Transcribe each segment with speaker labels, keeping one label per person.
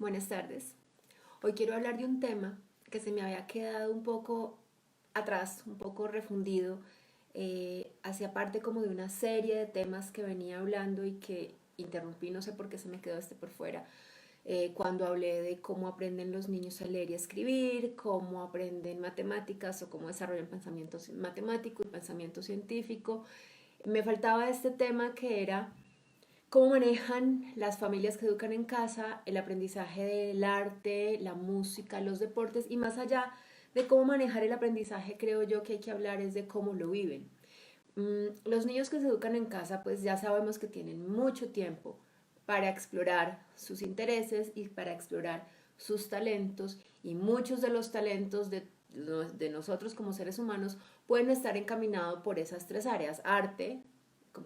Speaker 1: Buenas tardes. Hoy quiero hablar de un tema que se me había quedado un poco atrás, un poco refundido, hacia parte como de una serie de temas que venía hablando y que interrumpí, no sé por qué se me quedó este por fuera, cuando hablé de cómo aprenden los niños a leer y a escribir, cómo aprenden matemáticas o cómo desarrollan pensamiento matemático y pensamiento científico. Me faltaba este tema que era cómo manejan las familias que educan en casa el aprendizaje del arte, la música, los deportes y más allá de cómo manejar el aprendizaje, creo yo que hay que hablar es de cómo lo viven. Los niños que se educan en casa pues ya sabemos que tienen mucho tiempo para explorar sus intereses y para explorar sus talentos y muchos de los talentos de nosotros como seres humanos pueden estar encaminados por esas tres áreas: arte,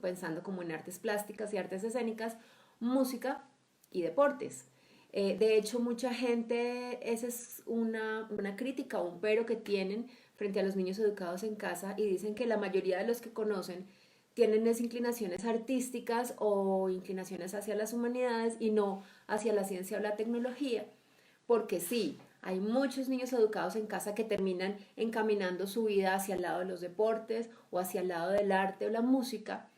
Speaker 1: pensando como en artes plásticas y artes escénicas, música y deportes. De hecho, mucha gente, esa es una crítica o un pero que tienen frente a los niños educados en casa y dicen que la mayoría de los que conocen tienen esas inclinaciones artísticas o inclinaciones hacia las humanidades y no hacia la ciencia o la tecnología, porque sí, hay muchos niños educados en casa que terminan encaminando su vida hacia el lado de los deportes o hacia el lado del arte o la música,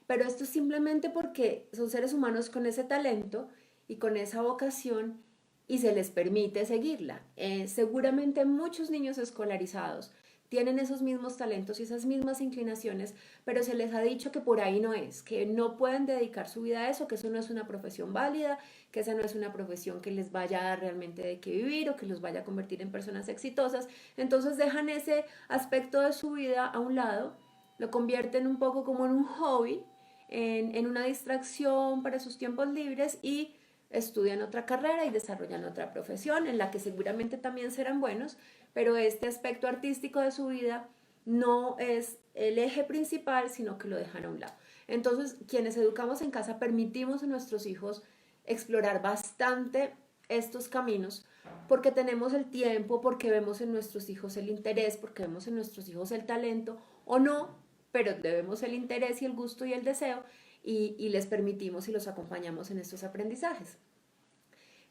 Speaker 1: pero esto es simplemente porque son seres humanos con ese talento y con esa vocación y se les permite seguirla. Seguramente muchos niños escolarizados tienen esos mismos talentos y esas mismas inclinaciones, pero se les ha dicho que por ahí no es, que no pueden dedicar su vida a eso, que eso no es una profesión válida, que esa no es una profesión que les vaya a dar realmente de qué vivir o que los vaya a convertir en personas exitosas. Entonces dejan ese aspecto de su vida a un lado, lo convierten un poco como en un hobby, en una distracción para sus tiempos libres y estudian otra carrera y desarrollan otra profesión en la que seguramente también serán buenos, pero este aspecto artístico de su vida no es el eje principal, sino que lo dejan a un lado. Entonces, quienes educamos en casa permitimos a nuestros hijos explorar bastante estos caminos porque tenemos el tiempo, porque vemos en nuestros hijos el interés, porque vemos en nuestros hijos el talento o no, pero debemos el interés y el gusto y el deseo y les permitimos y los acompañamos en estos aprendizajes.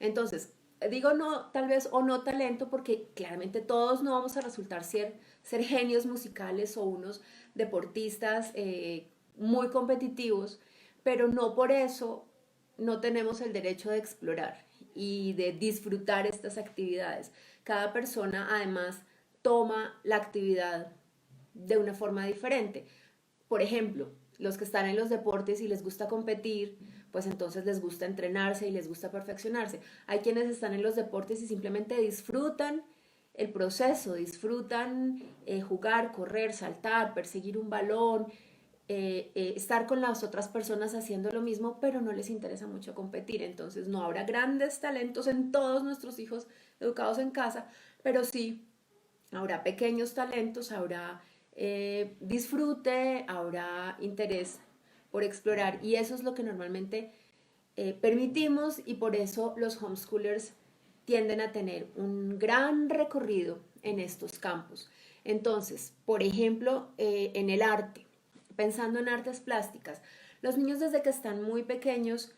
Speaker 1: Entonces, digo no, tal vez o no talento, porque claramente todos no vamos a resultar ser genios musicales o unos deportistas muy competitivos, pero no por eso no tenemos el derecho de explorar y de disfrutar estas actividades. Cada persona además toma la actividad de una forma diferente. Por ejemplo, los que están en los deportes y les gusta competir, pues entonces les gusta entrenarse y les gusta perfeccionarse. Hay quienes están en los deportes y simplemente disfrutan el proceso, disfrutan jugar, correr, saltar, perseguir un balón, estar con las otras personas haciendo lo mismo, pero no les interesa mucho competir. Entonces no habrá grandes talentos en todos nuestros hijos educados en casa, pero sí habrá pequeños talentos, habrá disfrute, habrá interés por explorar y eso es lo que normalmente permitimos y por eso los homeschoolers tienden a tener un gran recorrido en estos campos. Entonces, por ejemplo, en el arte, pensando en artes plásticas, los niños desde que están muy pequeños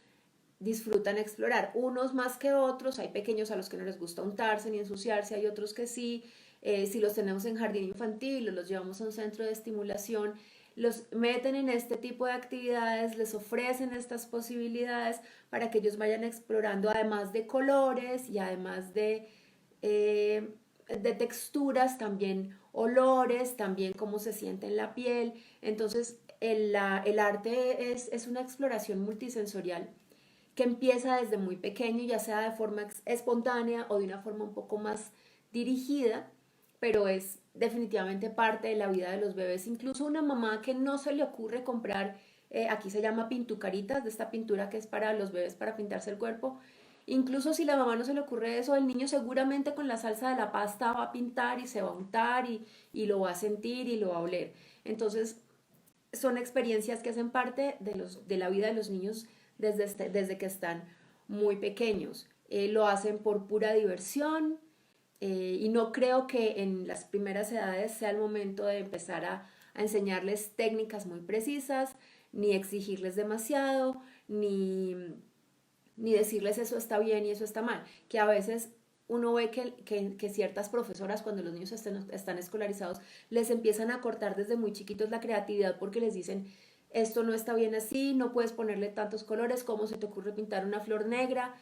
Speaker 1: disfrutan explorar, unos más que otros, hay pequeños a los que no les gusta untarse ni ensuciarse, hay otros que sí, si los tenemos en jardín infantil o los llevamos a un centro de estimulación, los meten en este tipo de actividades, les ofrecen estas posibilidades para que ellos vayan explorando, además de colores y además de texturas, también olores, también cómo se siente en la piel. Entonces, el arte es una exploración multisensorial que empieza desde muy pequeño, ya sea de forma espontánea o de una forma un poco más dirigida, pero es definitivamente parte de la vida de los bebés. Incluso una mamá que no se le ocurre comprar, aquí se llama pintucaritas, de esta pintura que es para los bebés para pintarse el cuerpo. Incluso si la mamá no se le ocurre eso, el niño seguramente con la salsa de la pasta va a pintar y se va a untar y lo va a sentir y lo va a oler. Entonces, son experiencias que hacen parte de la vida de los niños desde que están muy pequeños. Lo hacen por pura diversión y no creo que en las primeras edades sea el momento de empezar a enseñarles técnicas muy precisas, ni exigirles demasiado, ni decirles eso está bien y eso está mal, que a veces uno ve que ciertas profesoras cuando los niños están escolarizados les empiezan a cortar desde muy chiquitos la creatividad porque les dicen esto no está bien así, no puedes ponerle tantos colores, ¿cómo se te ocurre pintar una flor negra?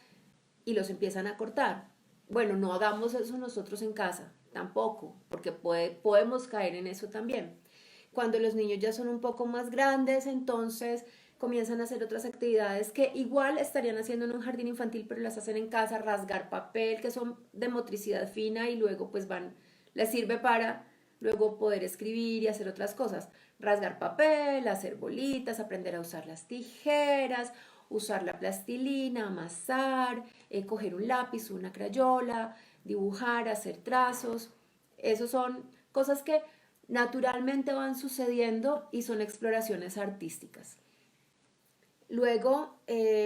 Speaker 1: Y los empiezan a cortar. Bueno, no hagamos eso nosotros en casa, tampoco, porque podemos caer en eso también. Cuando los niños ya son un poco más grandes, entonces comienzan a hacer otras actividades que igual estarían haciendo en un jardín infantil, pero las hacen en casa, rasgar papel, que son de motricidad fina y luego pues les sirve para luego poder escribir y hacer otras cosas. Rasgar papel, hacer bolitas, aprender a usar las tijeras, usar la plastilina, amasar, coger un lápiz, una crayola, dibujar, hacer trazos. Esos son cosas que naturalmente van sucediendo y son exploraciones artísticas. Luego,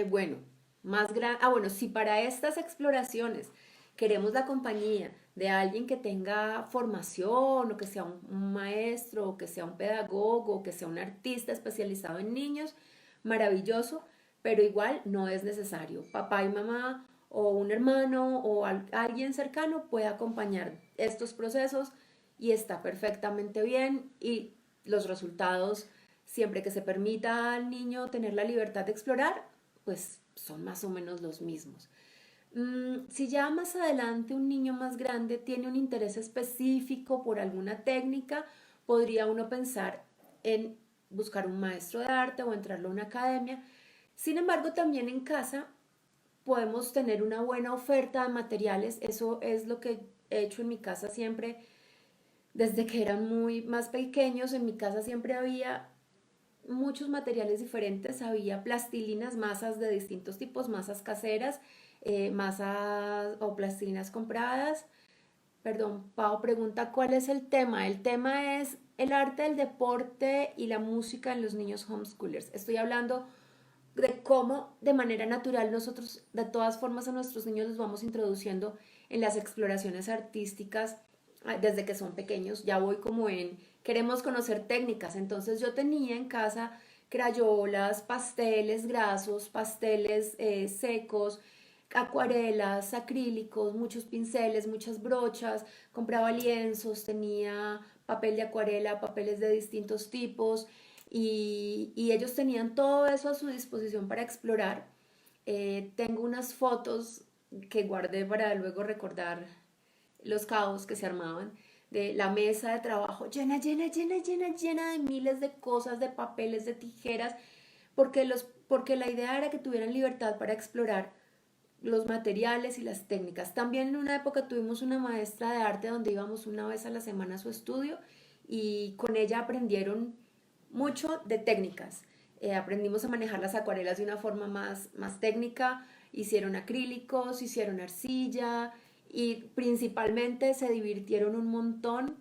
Speaker 1: bueno, bueno, si para estas exploraciones queremos la compañía de alguien que tenga formación o que sea un maestro o que sea un pedagogo o que sea un artista especializado en niños, maravilloso, pero igual no es necesario. Papá y mamá o un hermano o alguien cercano puede acompañar estos procesos y está perfectamente bien y los resultados, siempre que se permita al niño tener la libertad de explorar, pues son más o menos los mismos. Si ya más adelante un niño más grande tiene un interés específico por alguna técnica, podría uno pensar en buscar un maestro de arte o entrarlo a una academia. Sin embargo, también en casa podemos tener una buena oferta de materiales. Eso es lo que he hecho en mi casa siempre. Desde que eran muy más pequeños, en mi casa siempre había muchos materiales diferentes, había plastilinas, masas de distintos tipos, masas caseras, masas o plastilinas compradas. Perdón, Pau pregunta, ¿cuál es el tema? El tema es el arte del deporte y la música en los niños homeschoolers. Estoy hablando de cómo de manera natural nosotros de todas formas a nuestros niños los vamos introduciendo en las exploraciones artísticas desde que son pequeños. Ya voy como en, queremos conocer técnicas, entonces yo tenía en casa crayolas, pasteles grasos, pasteles secos, acuarelas, acrílicos, muchos pinceles, muchas brochas, compraba lienzos, tenía papel de acuarela, papeles de distintos tipos y ellos tenían todo eso a su disposición para explorar. Tengo unas fotos que guardé para luego recordar los caos que se armaban de la mesa de trabajo llena, llena, llena, llena, llena de miles de cosas, de papeles, de tijeras, porque la idea era que tuvieran libertad para explorar los materiales y las técnicas. También en una época tuvimos una maestra de arte donde íbamos una vez a la semana a su estudio y con ella aprendieron mucho de técnicas. Aprendimos a manejar las acuarelas de una forma más técnica, hicieron acrílicos, hicieron arcilla y principalmente se divirtieron un montón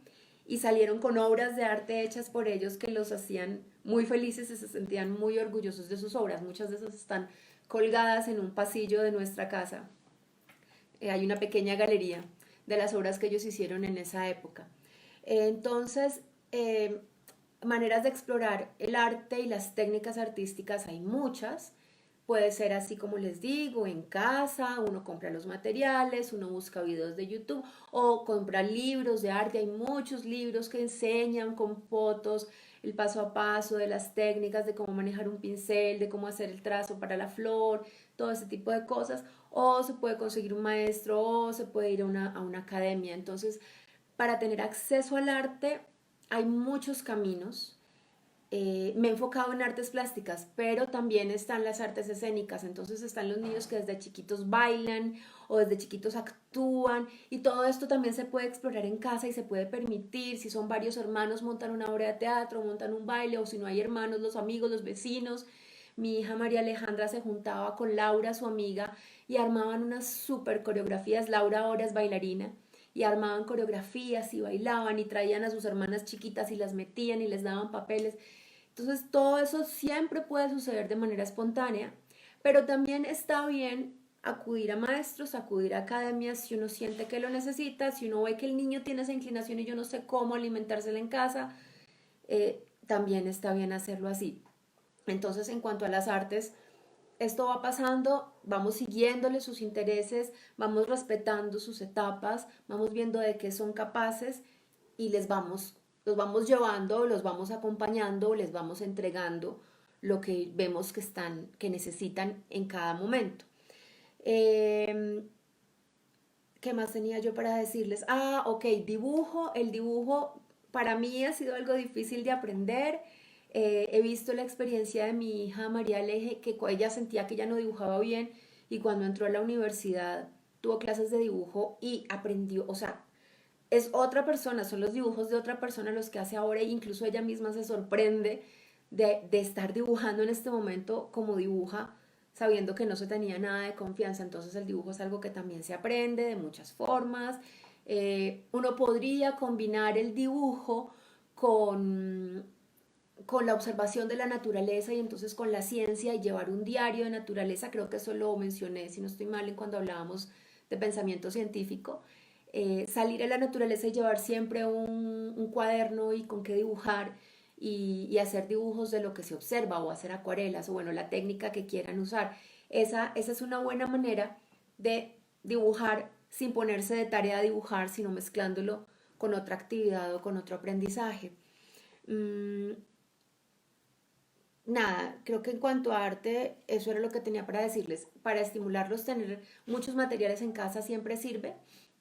Speaker 1: y salieron con obras de arte hechas por ellos que los hacían muy felices y se sentían muy orgullosos de sus obras. Muchas de esas están colgadas en un pasillo de nuestra casa. Hay una pequeña galería de las obras que ellos hicieron en esa época. Entonces, maneras de explorar el arte y las técnicas artísticas hay muchas. Puede ser así como les digo, en casa, uno compra los materiales, uno busca videos de YouTube o compra libros de arte. Hay muchos libros que enseñan con fotos el paso a paso de las técnicas, de cómo manejar un pincel, de cómo hacer el trazo para la flor, todo ese tipo de cosas. O se puede conseguir un maestro o se puede ir a una academia. Entonces, para tener acceso al arte hay muchos caminos. Me he enfocado en artes plásticas, pero también están las artes escénicas, entonces están los niños que desde chiquitos bailan o desde chiquitos actúan y todo esto también se puede explorar en casa y se puede permitir, si son varios hermanos montan una obra de teatro, montan un baile o si no hay hermanos, los amigos, los vecinos. Mi hija María Alejandra se juntaba con Laura, su amiga, y armaban unas super coreografías. Laura ahora es bailarina y armaban coreografías y bailaban y traían a sus hermanas chiquitas y las metían y les daban papeles. Entonces todo eso siempre puede suceder de manera espontánea, pero también está bien acudir a maestros, acudir a academias si uno siente que lo necesita, si uno ve que el niño tiene esa inclinación y yo no sé cómo alimentársela en casa, también está bien hacerlo así. Entonces en cuanto a las artes, esto va pasando, vamos siguiéndole sus intereses, vamos respetando sus etapas, vamos viendo de qué son capaces y los vamos llevando, los vamos acompañando, les vamos entregando lo que vemos que están, que necesitan en cada momento. Eh, ¿Qué más tenía yo para decirles? Ah, ok, dibujo. El dibujo para mí ha sido algo difícil de aprender. He visto la experiencia de mi hija María Aleje, que ella sentía que ya no dibujaba bien y cuando entró a la universidad tuvo clases de dibujo y aprendió, o sea, es otra persona, son los dibujos de otra persona los que hace ahora e incluso ella misma se sorprende de estar dibujando en este momento como dibuja, sabiendo que no se tenía nada de confianza. Entonces el dibujo es algo que también se aprende de muchas formas. Uno podría combinar el dibujo con, con la observación de la naturaleza y entonces con la ciencia y llevar un diario de naturaleza. Creo que eso lo mencioné, si no estoy mal, en cuando hablábamos de pensamiento científico. Salir a la naturaleza y llevar siempre un cuaderno y con qué dibujar y hacer dibujos de lo que se observa o hacer acuarelas o bueno, la técnica que quieran usar. Esa es una buena manera de dibujar sin ponerse de tarea a dibujar, sino mezclándolo con otra actividad o con otro aprendizaje. Mm, Nada, creo que en cuanto a arte, eso era lo que tenía para decirles. Para estimularlos, tener muchos materiales en casa siempre sirve.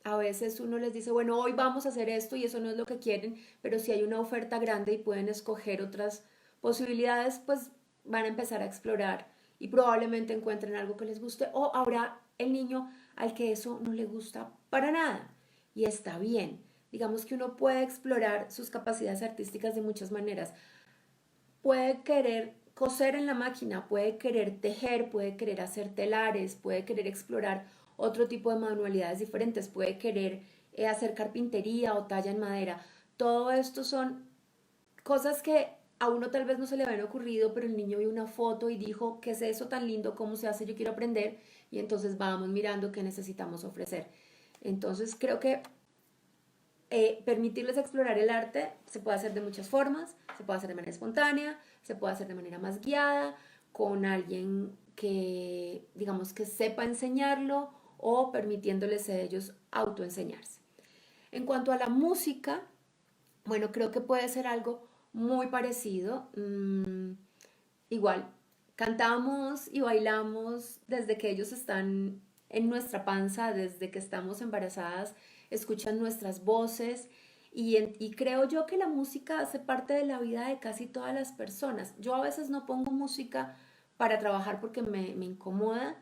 Speaker 1: A veces uno les dice, bueno, hoy vamos a hacer esto y eso no es lo que quieren, pero si hay una oferta grande y pueden escoger otras posibilidades, pues van a empezar a explorar y probablemente encuentren algo que les guste o habrá el niño al que eso no le gusta para nada y está bien. Digamos que uno puede explorar sus capacidades artísticas de muchas maneras. Puede querer coser en la máquina, puede querer tejer, puede querer hacer telares, puede querer explorar otro tipo de manualidades diferentes, puede querer hacer carpintería o talla en madera. Todo esto son cosas que a uno tal vez no se le habían ocurrido, pero el niño vio una foto y dijo, ¿qué es eso tan lindo? ¿Cómo se hace? Yo quiero aprender. Y entonces vamos mirando qué necesitamos ofrecer. Entonces creo que permitirles explorar el arte se puede hacer de muchas formas, se puede hacer de manera espontánea, se puede hacer de manera más guiada, con alguien que, digamos, que sepa enseñarlo o permitiéndoles a ellos autoenseñarse. En cuanto a la música, bueno, creo que puede ser algo muy parecido. Igual, cantamos y bailamos desde que ellos están en nuestra panza, desde que estamos embarazadas, escuchan nuestras voces y creo yo que la música hace parte de la vida de casi todas las personas. Yo a veces no pongo música para trabajar porque me incomoda,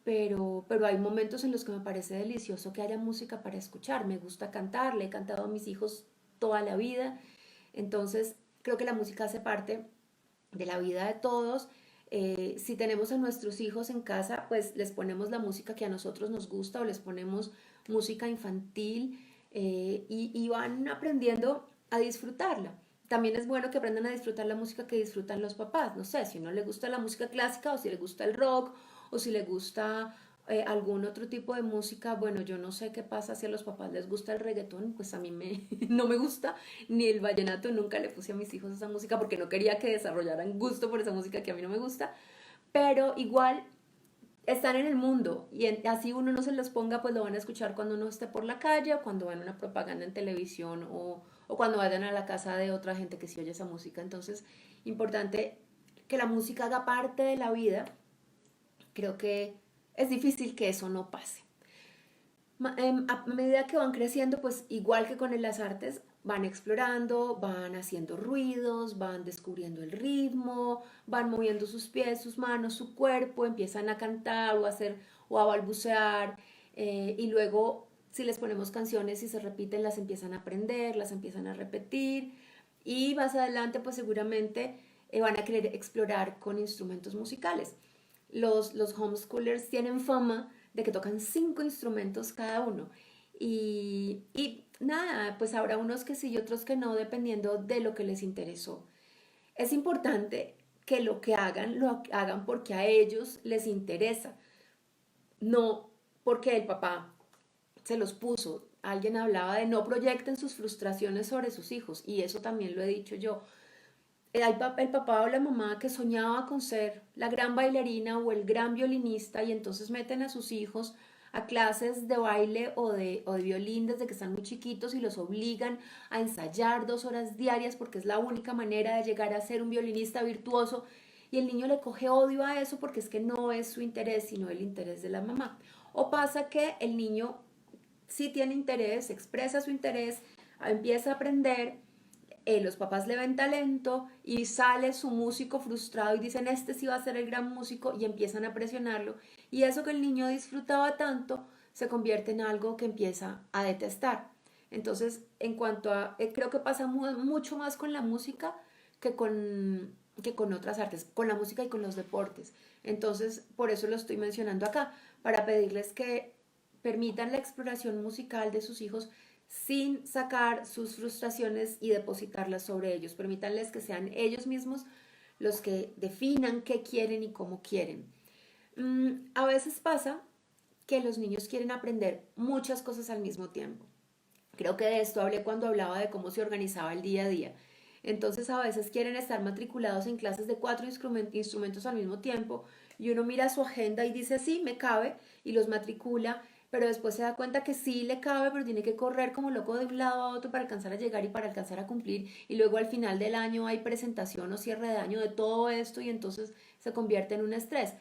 Speaker 1: pero hay momentos en los que me parece delicioso que haya música para escuchar. Me gusta cantar, le he cantado a mis hijos toda la vida, entonces creo que la música hace parte de la vida de todos. Si tenemos a nuestros hijos en casa, pues les ponemos la música que a nosotros nos gusta o les ponemos música infantil y van aprendiendo a disfrutarla. También es bueno que aprendan a disfrutar la música que disfrutan los papás. No sé, si no le gusta la música clásica o si le gusta el rock o si le gusta algún otro tipo de música, bueno, yo no sé qué pasa si a los papás les gusta el reggaetón, pues a mí no me gusta, ni el vallenato, nunca le puse a mis hijos esa música porque no quería que desarrollaran gusto por esa música que a mí no me gusta, pero igual están en el mundo y así uno no se los ponga, pues lo van a escuchar cuando uno esté por la calle o cuando vean una propaganda en televisión o cuando vayan a la casa de otra gente que sí oye esa música. Entonces, importante que la música haga parte de la vida. Creo que es difícil que eso no pase. A medida que van creciendo, pues igual que con las artes, van explorando, van haciendo ruidos, van descubriendo el ritmo, van moviendo sus pies, sus manos, su cuerpo, empiezan a cantar o a hacer o a balbucear y luego si les ponemos canciones y se repiten, las empiezan a aprender, las empiezan a repetir y más adelante pues seguramente van a querer explorar con instrumentos musicales. Los homeschoolers tienen fama de que tocan 5 instrumentos cada uno. Y nada, pues habrá unos que sí y otros que no, dependiendo de lo que les interesó. Es importante que lo hagan porque a ellos les interesa, no porque el papá se los puso. Alguien hablaba de no proyecten sus frustraciones sobre sus hijos y eso también lo he dicho yo. el papá o la mamá que soñaba con ser la gran bailarina o el gran violinista y entonces meten a sus hijos a clases de baile o de violín desde que están muy chiquitos y los obligan a ensayar 2 horas diarias porque es la única manera de llegar a ser un violinista virtuoso y el niño le coge odio a eso porque es que no es su interés sino el interés de la mamá. O pasa que el niño sí tiene interés, expresa su interés, empieza a aprender, los papás le ven talento y sale su músico frustrado y dicen, este sí va a ser el gran músico y empiezan a presionarlo. Y eso que el niño disfrutaba tanto se convierte en algo que empieza a detestar. Entonces, en cuanto a, creo que pasa mucho más con la música que con otras artes, con la música y con los deportes. Entonces, por eso lo estoy mencionando acá, para pedirles que permitan la exploración musical de sus hijos sin sacar sus frustraciones y depositarlas sobre ellos. Permítanles que sean ellos mismos los que definan qué quieren y cómo quieren. A veces pasa que los niños quieren aprender muchas cosas al mismo tiempo. Creo que de esto hablé cuando hablaba de cómo se organizaba el día a día. Entonces a veces quieren estar matriculados en clases de 4 instrumentos al mismo tiempo y uno mira su agenda y dice, sí, me cabe y los matricula, pero después se da cuenta que sí le cabe, pero tiene que correr como loco de un lado a otro para alcanzar a llegar y para alcanzar a cumplir y luego al final del año hay presentación o cierre de año de todo esto y entonces se convierte en un estrés.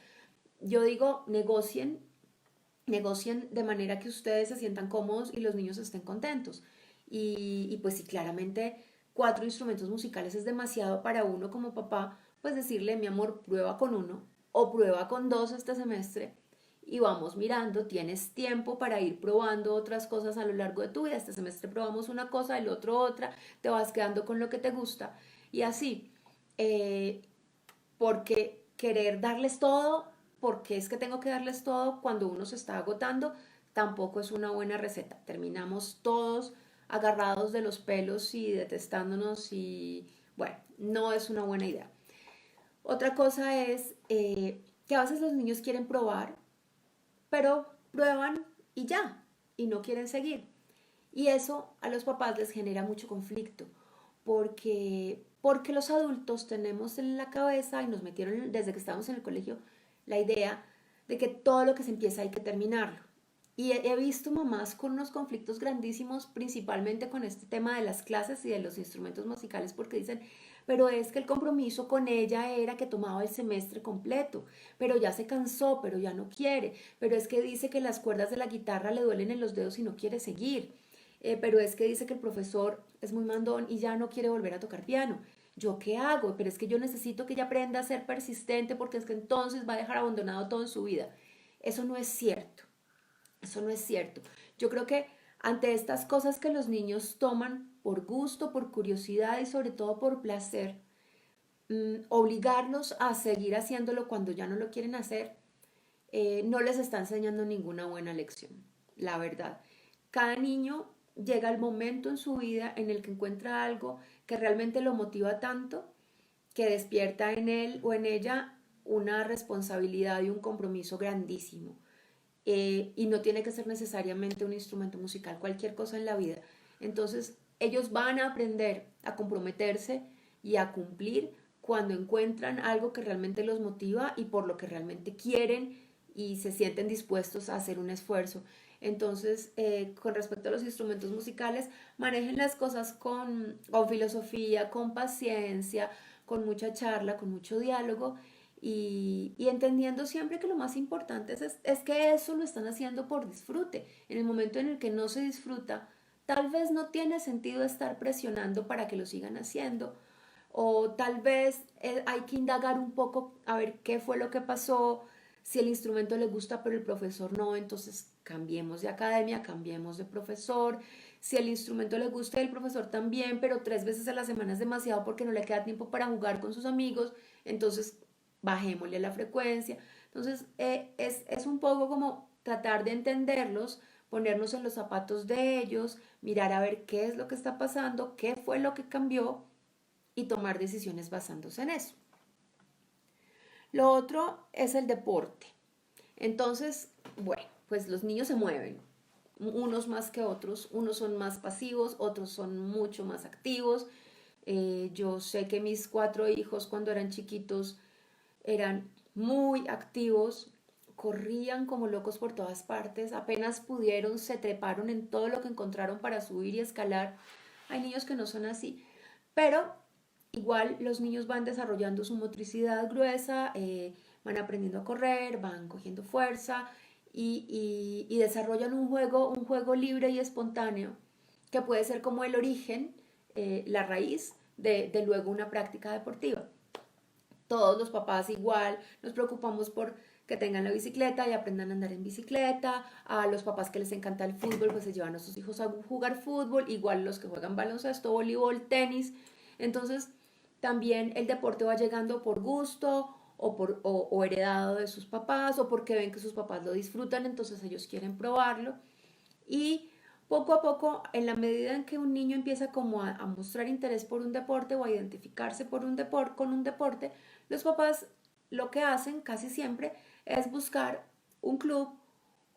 Speaker 1: Yo digo, negocien de manera que ustedes se sientan cómodos y los niños estén contentos. Y pues si claramente 4 instrumentos musicales es demasiado para uno como papá, pues decirle, mi amor, prueba con uno o prueba con dos este semestre y vamos mirando, tienes tiempo para ir probando otras cosas a lo largo de tu vida. Este semestre probamos una cosa, el otro otra, te vas quedando con lo que te gusta y así. Eh, Porque querer darles todo, porque es que tengo que darles todo cuando uno se está agotando, tampoco es una buena receta. Terminamos todos agarrados de los pelos y detestándonos y bueno, no es una buena idea. Otra cosa es que a veces los niños quieren probar, pero prueban y ya, y no quieren seguir. Y eso a los papás les genera mucho conflicto, porque los adultos tenemos en la cabeza y nos metieron desde que estábamos en el colegio la idea de que todo lo que se empieza hay que terminarlo. Y he visto mamás con unos conflictos grandísimos, principalmente con este tema de las clases y de los instrumentos musicales, porque dicen, pero es que el compromiso con ella era que tomaba el semestre completo, pero ya se cansó, pero ya no quiere, pero es que dice que las cuerdas de la guitarra le duelen en los dedos y no quiere seguir, pero es que dice que el profesor es muy mandón y ya no quiere volver a tocar piano. ¿Yo qué hago? Pero es que yo necesito que ella aprenda a ser persistente porque es que entonces va a dejar abandonado todo en su vida. Eso no es cierto. Eso no es cierto. Yo creo que ante estas cosas que los niños toman por gusto, por curiosidad y sobre todo por placer, obligarlos a seguir haciéndolo cuando ya no lo quieren hacer, no les está enseñando ninguna buena lección, la verdad. Cada niño llega el momento en su vida en el que encuentra algo que realmente lo motiva tanto que despierta en él o en ella una responsabilidad y un compromiso grandísimo. Y no tiene que ser necesariamente un instrumento musical, cualquier cosa en la vida. Entonces, ellos van a aprender a comprometerse y a cumplir cuando encuentran algo que realmente los motiva y por lo que realmente quieren y se sienten dispuestos a hacer un esfuerzo. Entonces, con respecto a los instrumentos musicales, manejen las cosas con filosofía, con paciencia, con mucha charla, con mucho diálogo y entendiendo siempre que lo más importante es que eso lo están haciendo por disfrute. En el momento en el que no se disfruta, tal vez no tiene sentido estar presionando para que lo sigan haciendo. O tal vez hay que indagar un poco a ver qué fue lo que pasó, si el instrumento le gusta pero el profesor no, entonces cambiemos de academia, cambiemos de profesor. Si el instrumento le gusta y el profesor también, pero 3 veces a la semana es demasiado porque no le queda tiempo para jugar con sus amigos, entonces bajémosle la frecuencia. Entonces es un poco como tratar de entenderlos, ponernos en los zapatos de ellos, mirar a ver qué es lo que está pasando, qué fue lo que cambió y tomar decisiones basándose en eso. Lo otro es el deporte. Entonces, bueno, pues los niños se mueven, unos más que otros, unos son más pasivos, otros son mucho más activos, Yo sé que mis 4 hijos cuando eran chiquitos eran muy activos, corrían como locos por todas partes, apenas pudieron, se treparon en todo lo que encontraron para subir y escalar. Hay niños que no son así, pero igual los niños van desarrollando su motricidad gruesa, van aprendiendo a correr, van cogiendo fuerza y desarrollan un juego libre y espontáneo que puede ser como el origen, la raíz de luego una práctica deportiva. Todos los papás igual nos preocupamos por que tengan la bicicleta y aprendan a andar en bicicleta. A los papás que les encanta el fútbol, pues se llevan a sus hijos a jugar fútbol, igual los que juegan baloncesto, voleibol, tenis. Entonces, también el deporte va llegando por gusto o heredado de sus papás o porque ven que sus papás lo disfrutan, entonces ellos quieren probarlo. Y poco a poco, en la medida en que un niño empieza como a mostrar interés por un deporte o a identificarse por un con un deporte, los papás lo que hacen casi siempre es buscar un club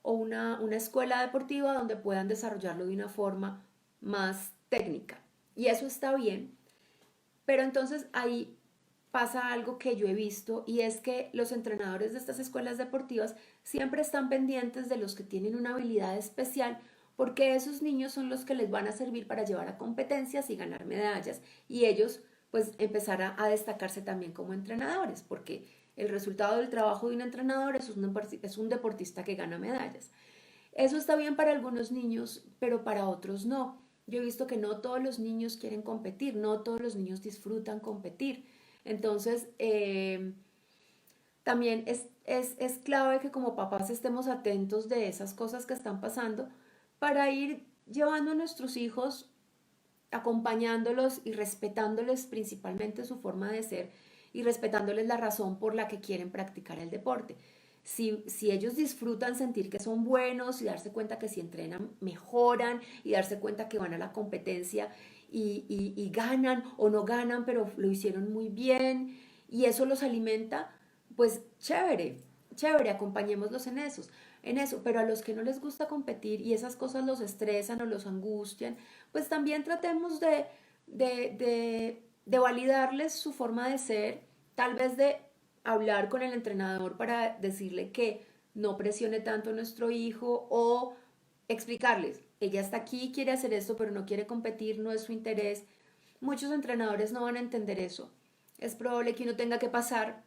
Speaker 1: o una escuela deportiva donde puedan desarrollarlo de una forma más técnica. Y eso está bien, pero entonces ahí pasa algo que yo he visto y es que los entrenadores de estas escuelas deportivas siempre están pendientes de los que tienen una habilidad especial porque esos niños son los que les van a servir para llevar a competencias y ganar medallas y ellos pues empezar a destacarse también como entrenadores porque el resultado del trabajo de un entrenador es un deportista que gana medallas. Eso está bien para algunos niños, pero para otros no. Yo he visto que no todos los niños quieren competir, no todos los niños disfrutan competir. Entonces, también es clave que como papás estemos atentos de esas cosas que están pasando para ir llevando a nuestros hijos, acompañándolos y respetándoles principalmente su forma de ser y respetándoles la razón por la que quieren practicar el deporte. Si ellos disfrutan sentir que son buenos y darse cuenta que si entrenan mejoran y darse cuenta que van a la competencia y ganan o no ganan, pero lo hicieron muy bien y eso los alimenta, pues chévere, chévere, acompañémoslos en eso, pero a los que no les gusta competir y esas cosas los estresan o los angustian, pues también tratemos de validarles su forma de ser, tal vez de hablar con el entrenador para decirle que no presione tanto a nuestro hijo o explicarles, ella está aquí, quiere hacer esto, pero no quiere competir, no es su interés. Muchos entrenadores no van a entender eso. Es probable que uno tenga que pasar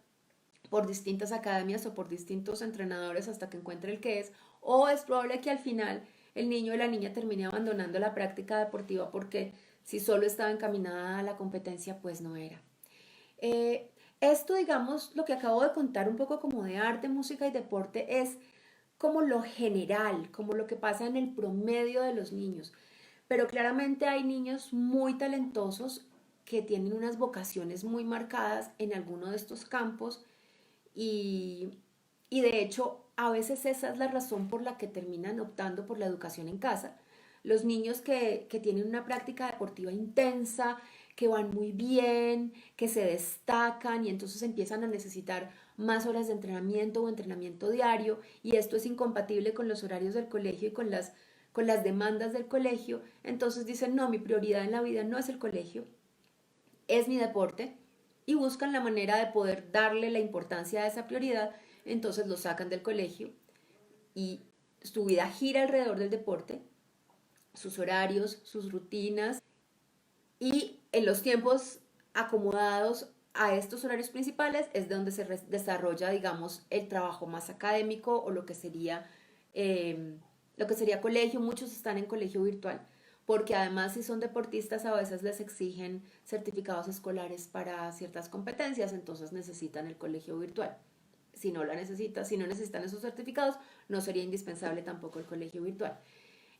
Speaker 1: por distintas academias o por distintos entrenadores hasta que encuentre el que es, o es probable que al final el niño o la niña termine abandonando la práctica deportiva porque si solo estaba encaminada a la competencia, pues no era. Esto, digamos, lo que acabo de contar un poco como de arte, música y deporte es como lo general, como lo que pasa en el promedio de los niños. Pero claramente hay niños muy talentosos que tienen unas vocaciones muy marcadas en alguno de estos campos y, y de hecho a veces esa es la razón por la que terminan optando por la educación en casa. Los niños que tienen una práctica deportiva intensa, que van muy bien, que se destacan y entonces empiezan a necesitar más horas de entrenamiento o entrenamiento diario y esto es incompatible con los horarios del colegio y con las demandas del colegio, entonces dicen, no, mi prioridad en la vida no es el colegio, es mi deporte y buscan la manera de poder darle la importancia a esa prioridad, entonces lo sacan del colegio y su vida gira alrededor del deporte, sus horarios, sus rutinas y en los tiempos acomodados a estos horarios principales es donde se desarrolla, digamos, el trabajo más académico o lo que sería colegio. Muchos están en colegio virtual porque además si son deportistas a veces les exigen certificados escolares para ciertas competencias, entonces necesitan el colegio virtual. Si no si no necesitan esos certificados, no sería indispensable tampoco el colegio virtual.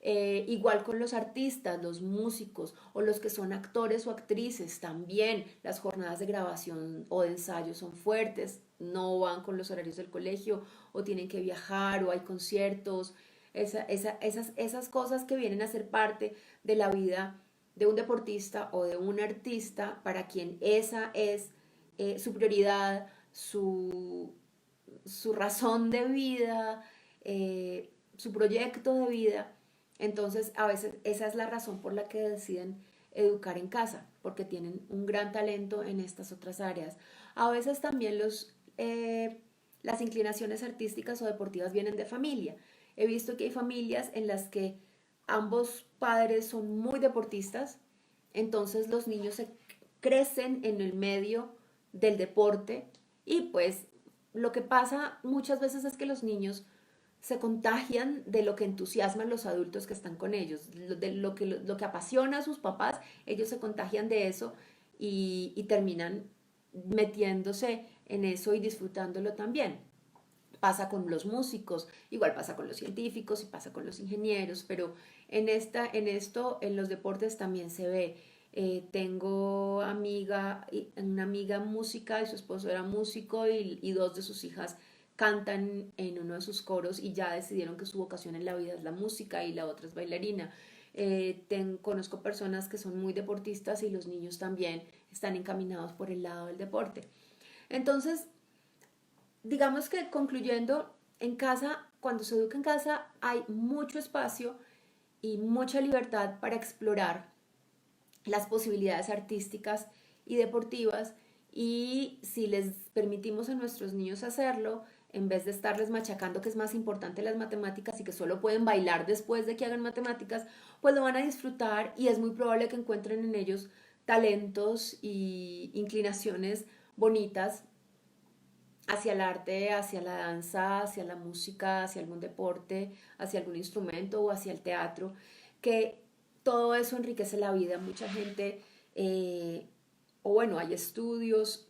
Speaker 1: Igual con los artistas, los músicos o los que son actores o actrices, también las jornadas de grabación o de ensayo son fuertes, no van con los horarios del colegio o tienen que viajar o hay conciertos, esas cosas que vienen a ser parte de la vida de un deportista o de un artista para quien esa es su prioridad, su razón de vida, su proyecto de vida. Entonces, a veces esa es la razón por la que deciden educar en casa, porque tienen un gran talento en estas otras áreas. A veces también las inclinaciones artísticas o deportivas vienen de familia. He visto que hay familias en las que ambos padres son muy deportistas, entonces los niños se crecen en el medio del deporte y pues lo que pasa muchas veces es que los niños se contagian de lo que entusiasman los adultos que están con ellos, de lo que apasiona a sus papás, ellos se contagian de eso y terminan metiéndose en eso y disfrutándolo también. Pasa con los músicos, igual pasa con los científicos y pasa con los ingenieros, pero en los deportes también se ve. Tengo una amiga música y su esposo era músico y dos de sus hijas cantan en uno de sus coros y ya decidieron que su vocación en la vida es la música y la otra es bailarina. Conozco personas que son muy deportistas y los niños también están encaminados por el lado del deporte. Entonces, digamos que concluyendo, en casa, cuando se educa en casa, hay mucho espacio y mucha libertad para explorar las posibilidades artísticas y deportivas y si les permitimos a nuestros niños hacerlo, en vez de estarles machacando que es más importante las matemáticas y que solo pueden bailar después de que hagan matemáticas, pues lo van a disfrutar y es muy probable que encuentren en ellos talentos y inclinaciones bonitas hacia el arte, hacia la danza, hacia la música, hacia algún deporte, hacia algún instrumento o hacia el teatro, que todo eso enriquece la vida. Mucha gente, o bueno, hay estudios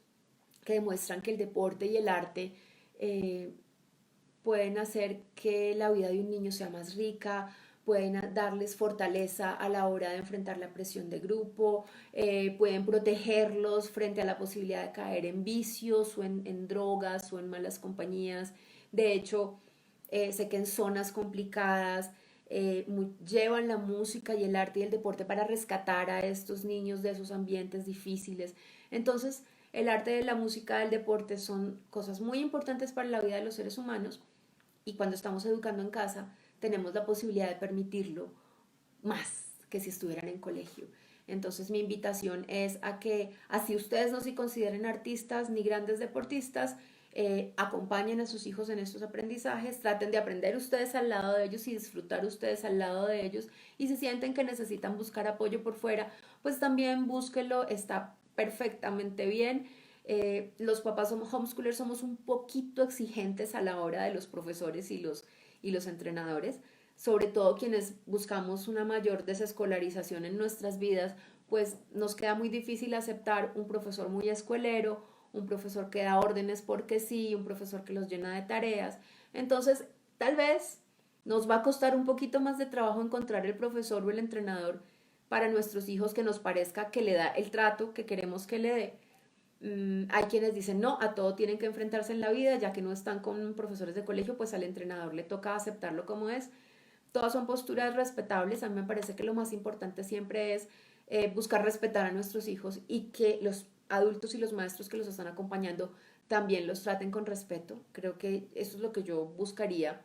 Speaker 1: que demuestran que el deporte y el arte eh, pueden hacer que la vida de un niño sea más rica, pueden darles fortaleza a la hora de enfrentar la presión de grupo, pueden protegerlos frente a la posibilidad de caer en vicios o en drogas o en malas compañías. De hecho, sé que en zonas complicadas llevan la música y el arte y el deporte para rescatar a estos niños de esos ambientes difíciles. Entonces, el arte, la música, el deporte son cosas muy importantes para la vida de los seres humanos y cuando estamos educando en casa tenemos la posibilidad de permitirlo más que si estuvieran en colegio. Entonces mi invitación es a que así ustedes no se consideren artistas ni grandes deportistas, acompañen a sus hijos en estos aprendizajes, traten de aprender ustedes al lado de ellos y disfrutar ustedes al lado de ellos y si sienten que necesitan buscar apoyo por fuera, pues también búsquelo, está perfectamente bien. Los papás somos homeschoolers, somos un poquito exigentes a la hora de los profesores y los entrenadores, sobre todo quienes buscamos una mayor desescolarización en nuestras vidas, pues nos queda muy difícil aceptar un profesor muy escuelero, un profesor que da órdenes porque sí, un profesor que los llena de tareas. Entonces, tal vez nos va a costar un poquito más de trabajo encontrar el profesor o el entrenador para nuestros hijos que nos parezca que le da el trato que queremos que le dé. Hay quienes dicen no, a todo tienen que enfrentarse en la vida, ya que no están con profesores de colegio, pues al entrenador le toca aceptarlo como es. Todas son posturas respetables, a mí me parece que lo más importante siempre es buscar respetar a nuestros hijos y que los adultos y los maestros que los están acompañando también los traten con respeto. Creo que eso es lo que yo buscaría,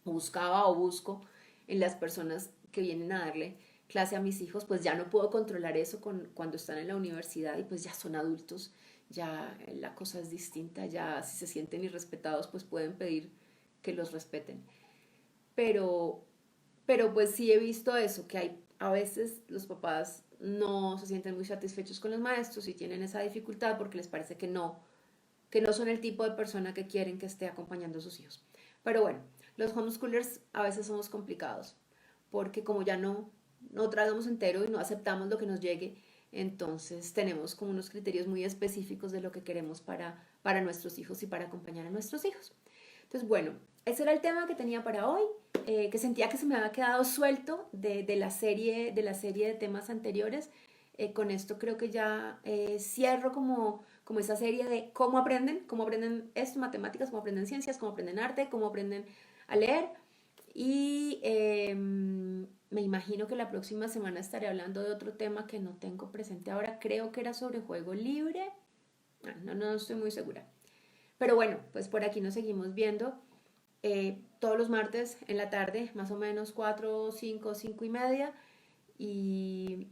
Speaker 1: buscaba o busco en las personas que vienen a darle clase a mis hijos, pues ya no puedo controlar eso cuando están en la universidad y pues ya son adultos, ya la cosa es distinta, ya si se sienten irrespetados pues pueden pedir que los respeten. Pero, pero pues sí he visto eso, que hay a veces los papás no se sienten muy satisfechos con los maestros y tienen esa dificultad porque les parece que no son el tipo de persona que quieren que esté acompañando a sus hijos. Pero bueno, los homeschoolers a veces somos complicados porque como ya no tratamos entero y no aceptamos lo que nos llegue, entonces tenemos como unos criterios muy específicos de lo que queremos para nuestros hijos y para acompañar a nuestros hijos. Entonces, bueno, ese era el tema que tenía para hoy, que sentía que se me había quedado suelto de la serie de temas anteriores. Con esto creo que ya cierro como esa serie de cómo aprenden esto, matemáticas, cómo aprenden ciencias, cómo aprenden arte, cómo aprenden a leer. Y me imagino que la próxima semana estaré hablando de otro tema que no tengo presente ahora. Creo que era sobre juego libre. No estoy muy segura. Pero bueno, pues por aquí nos seguimos viendo todos los martes en la tarde, más o menos 4, 5, 5 y media. Y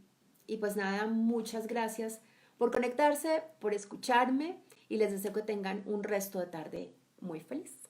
Speaker 1: Y pues nada, muchas gracias por conectarse, por escucharme y les deseo que tengan un resto de tarde muy feliz.